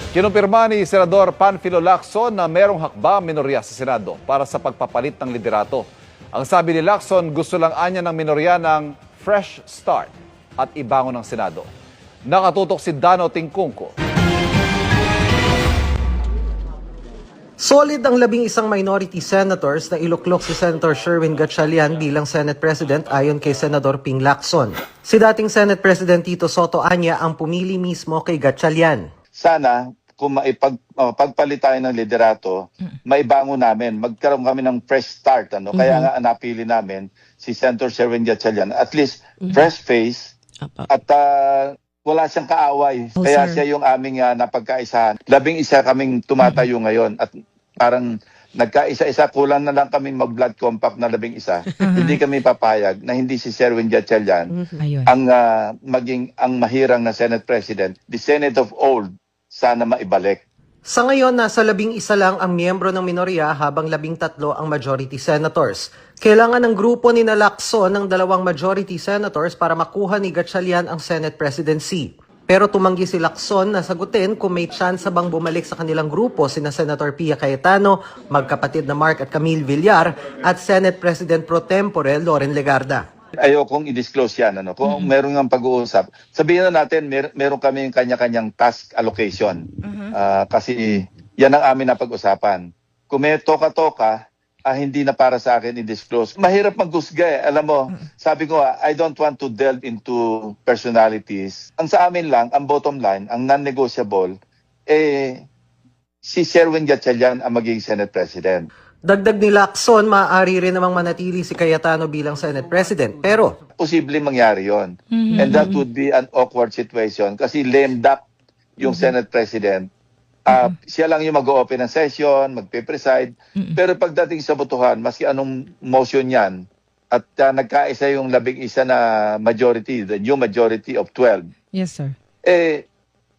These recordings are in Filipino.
Kinumpirma ni Senador Panfilo Lacson na merong hakbang minorya sa Senado para sa pagpapalit ng liderato. Ang sabi ni Lacson, gusto lang anya ng minorya ng fresh start at ibangon ng Senado. Nakatutok si Dano Tingkungko. Solid ang 11 minority senators na iluklok si Senator Sherwin Gatchalian bilang Senate President ayon kay Senador Ping Lacson. Si dating Senate President Tito Soto Anya ang pumili mismo kay Gatchalian. Sana kung pagpalit tayo ng liderato, maibangon namin, magkaroon kami ng fresh start. Kaya nga napili namin si Senator Sherwin Gatchalian. At least fresh face at wala siyang kaaway. Kaya siya yung aming napagkaisahan. 11 kaming tumatayo ngayon at parang nagkaisa-isa, kulang na lang kami mag-blood compact na 11. Hindi kami papayag na hindi si Sherwin Gatchalian ang maging ang mahirang na Senate President. The Senate of old, sana maibalik. Sa ngayon, nasa 11 lang ang miyembro ng minorya habang 13 ang majority senators. Kailangan ng grupo ni Lacson ng 2 majority senators para makuha ni Gatchalian ang Senate presidency. Pero tumanggi si Lacson na sagutin kung may chance bang bumalik sa kanilang grupo sina Senator Pia Cayetano, magkapatid na Mark at Camille Villar at Senate President Pro Tempore Loren Legarda. Ayokong i-disclose yan. Kung meron ng pag-uusap, sabihin na natin meron kami kanya-kanyang task allocation. Kasi yan ang amin na pag-usapan. Kung may toka-toka, hindi na para sa akin i-disclose. Mahirap maghusga eh. Alam mo, sabi ko I don't want to delve into personalities. Ang sa amin lang, ang bottom line, ang non-negotiable, si Sherwin Gatchalian ang magiging Senate President. Dagdag ni Lacson, maaari rin namang manatili si Cayetano bilang Senate President. Pero posibleng mangyari yon. And that would be an awkward situation kasi lame duck yung Senate President. Siya lang yung mag-open ng session, magpe-preside. Pero pagdating sa botohan, maski anong motion yan, at nagkaisa yung 11 na majority, the new majority of 12. Yes, sir.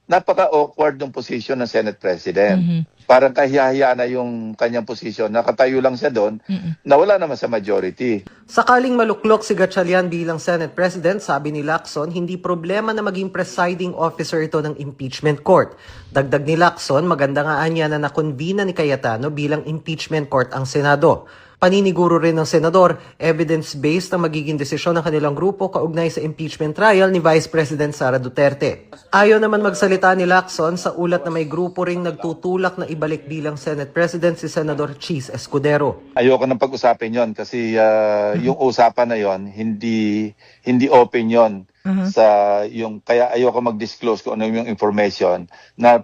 Napaka-awkward ng position ng Senate President. Parang kahiyahiya na yung kanyang posisyon. Nakatayo lang siya doon, nawala naman sa majority. sakaling maluklok si Gatchalian bilang Senate President, sabi ni Lacson, hindi problema na maging presiding officer ito ng impeachment court. Dagdag ni Lacson, maganda nga anya na nakonbina ni Cayetano bilang impeachment court ang Senado. Paniniguro rin ng senador, evidence-based ang magiging desisyon ng kanilang grupo kaugnay sa impeachment trial ni Vice President Sara Duterte. Ayaw naman magsalita ni Lacson sa ulat na may grupo ring nagtutulak na ibalik bilang Senate President si Senador Cheese Escudero. Ayoko nang pag-usapin yon kasi yung usapan na yon hindi open yon. Kaya ayoko mag-disclose kung ano yung information na